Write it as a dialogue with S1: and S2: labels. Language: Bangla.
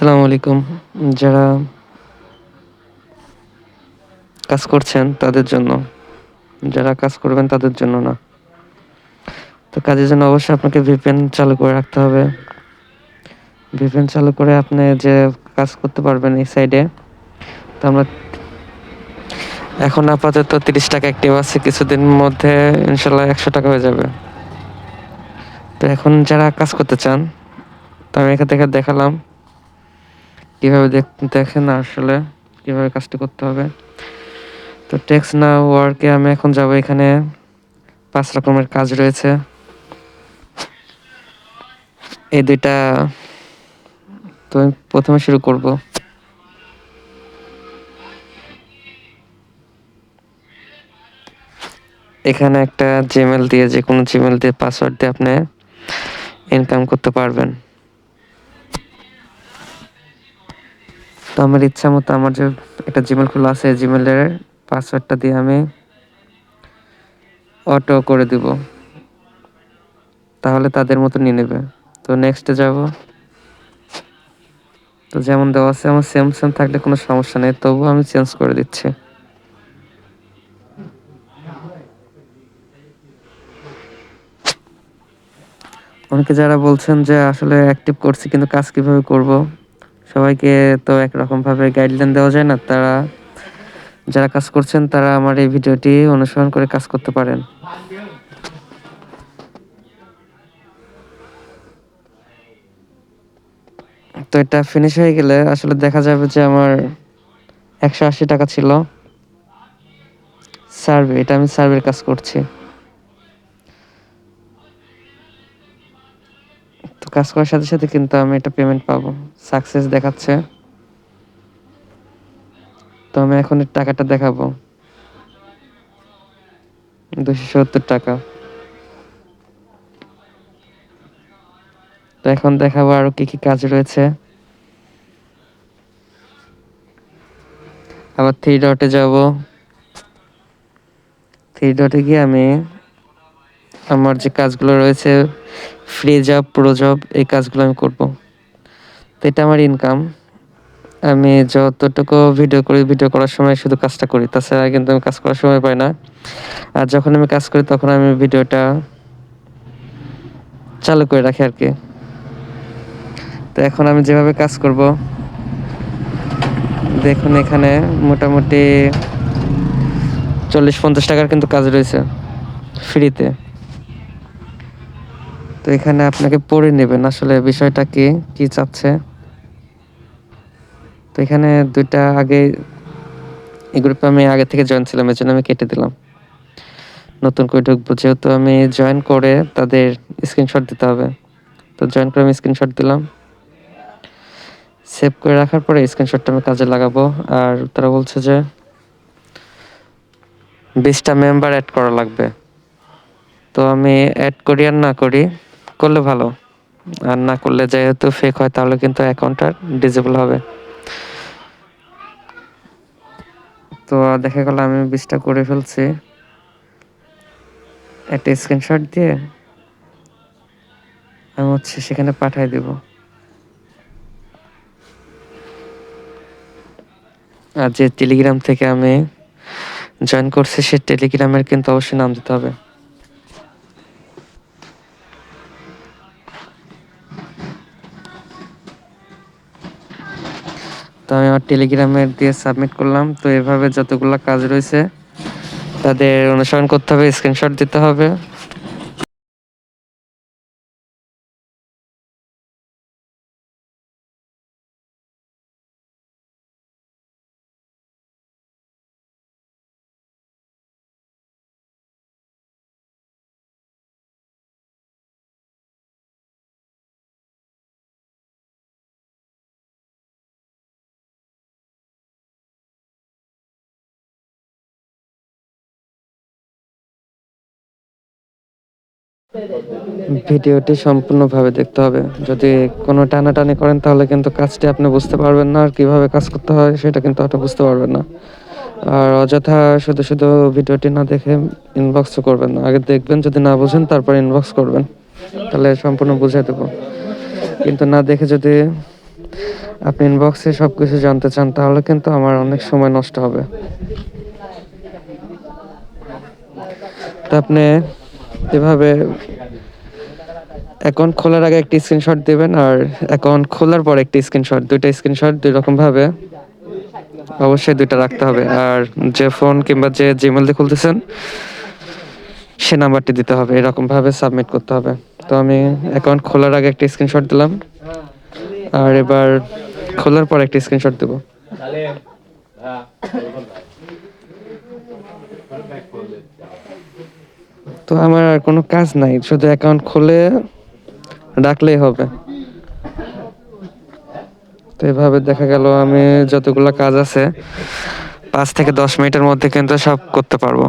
S1: আসসালামু আলাইকুম। যারা কাজ করছেন তাদের জন্য। যারা কাজ করবেন তাদের জন্য না। তো কাজের জন্য অবশ্যই আপনাকে VPN চালু করে রাখতে হবে। VPN চালু করে আপনি যে কাজ করতে পারবেন এই সাইডে। তো আমরা এখন আপাতত ৳৩০ অ্যাক্টিভ আছে। কিছুদিনের মধ্যে ইনশাআল্লাহ ৳১০০ হয়ে যাবে। তো এখন যারা কাজ করতে চান, তো আমি এখান থেকে দেখালাম কিভাবে দেখেন আসলে কিভাবে কাজটা করতে হবে। তো টেক্সট নাও ওয়ার্কে আমি এখন যাব। এখানে ৫ রকমের কাজ রয়েছে। এই ২ টা তো আমি ১ম এ শুরু করব। এখানে একটা জিমেইল দিয়ে যেকোনো জিমেইল দিয়ে পাসওয়ার্ড দিয়ে আপনি ইনকাম করতে পারবেন। তো আমার ইচ্ছা মতো আমার যে একটা জিমেইল খোলা আছে এই জিমেইলের পাসওয়ার্ডটা দিয়ে আমি অটো করে দিব। তাহলে তাদের মতো নিয়ে নেবে। তো নেক্সটে যাব। তো যেমন দেওয়া আছে আমার সেম থাকলে কোনো সমস্যা নেই, তবুও আমি চেঞ্জ করে দিচ্ছি। অনেকে যারা বলছেন যে আসলে অ্যাক্টিভ করছি কিন্তু কাজ কিভাবে করব, সবাইকে তো একরকমভাবে গাইডলাইন দেওয়া যায় না। যারা কাজ করছেন তারা আমার এই ভিডিওটি অনুসরণ করে কাজ করতে পারেন। তো এটা ফিনিশ হয়ে গেলে আসলে দেখা যাবে যে আমার ৳১৮০ ছিল সার্ভে। এটা আমি সার্ভের কাজ করছি। তো কাজ করার সাথে কিন্তু আমি এটা পেমেন্ট পাবো। সাকসেস দেখাচ্ছে। তো আমি এখন এর টাকাটা দেখাবো। ৳২৭০। তো এখন দেখাবো আরো কি কাজ রয়েছে। আবার 3 ডটে যাব। 3 ডটে গিয়ে আমি আমার যে কাজগুলো রয়েছে ফ্রি জব, প্রো জব এই কাজগুলো আমি করব। তো এটা আমার ইনকাম। আমি যতটুকু ভিডিও করার সময় শুধু কাজটা করি। তাছাড়া কিন্তু আমি কাজ করার সময় পাই না। আর যখন আমি কাজ করি তখন আমি ভিডিওটা চালু করে রাখি আরকি। তো এখন আমি যেভাবে কাজ করব, দেখুন এখানে মোটামুটি ৳৪০-৫০ কিন্তু কাজ রয়েছে ফ্রিতে। তো এখানে আপনাকে পড়ে নেবেন আসলে বিষয়টা কি চাচ্ছে। তো এখানে ২ টা এই গ্রুপে আমি আগে থেকে জয়েন ছিলাম, এজন্য আমি কেটে দিলাম। নতুন করে ঢুকবো, যেহেতু আমি জয়েন করে তাদের স্ক্রিনশট দিতে হবে। তো জয়েন করে আমি স্ক্রিনশট দিলাম। সেভ করে রাখার পরে স্ক্রিনশটটা আমি কাজে লাগাবো। আর তারা বলছে যে ২০ টা মেম্বার এড করা লাগবে। তো আমি এড করি আর না করি, করলে ভালো। আর না করলে যেহেতু ফেক হয় তাহলে কিন্তু অ্যাকাউন্টটা ডিসেবল হবে। তো দেখা গেল আমি ২০ টা করে ফেলছি। একটা স্ক্রিনশট দিয়ে আমি সেখানে পাঠিয়ে দিব। আর যে টেলিগ্রাম থেকে আমি জয়েন করছি সে টেলিগ্রামের কিন্তু অবশ্যই নাম দিতে হবে। তো আমি আমার টেলিগ্রামের দিয়ে সাবমিট করলাম। তো এভাবে যতগুলো কাজ রয়েছে তাদের অনুসরণ করতে হবে, স্ক্রিনশট দিতে হবে। ভিডিওটি সম্পূর্ণভাবে দেখতে হবে। যদি কোনো টানাটানি করেন তাহলে কিন্তু কাজটি আপনি বুঝতে পারবেন না, আর কিভাবে কাজ করতে হয় সেটা কিন্তু আপনি বুঝতে পারবেন না। আর অযথা শুধু ভিডিওটি না দেখে ইনবক্সও করবেন না। আগে দেখবেন, যদি না বুঝেন তারপর ইনবক্স করবেন, তাহলে সম্পূর্ণ বুঝিয়ে দেবো। কিন্তু না দেখে যদি আপনি ইনবক্সে সব কিছু জানতে চান, তাহলে কিন্তু আমার অনেক সময় নষ্ট হবে। তো আপনি এভাবে অ্যাকাউন্ট খোলার আগে একটি স্ক্রিনশট দিবেন, আর অ্যাকাউন্ট খোলার পর একটি স্ক্রিনশট, দুইটা স্ক্রিনশট দুই রকমভাবে অবশ্যই দুইটা রাখতে হবে। আর যে ফোন কিংবা যে জিমেল দিয়ে খুলতেছেন সে নাম্বারটি দিতে হবে, এরকমভাবে সাবমিট করতে হবে। তো আমি অ্যাকাউন্ট খোলার আগে একটি স্ক্রিনশট দিলাম, আর এবার খোলার পর একটি স্ক্রিনশট দেব। তো আমার আর কোনো কাজ নাই, শুধু অ্যাকাউন্ট খুলে রাখলেই হবে। তো এভাবে দেখা গেল আমি যতগুলো কাজ আছে 5 থেকে 10 মিনিটের মধ্যে কিন্তু সব করতে পারবো।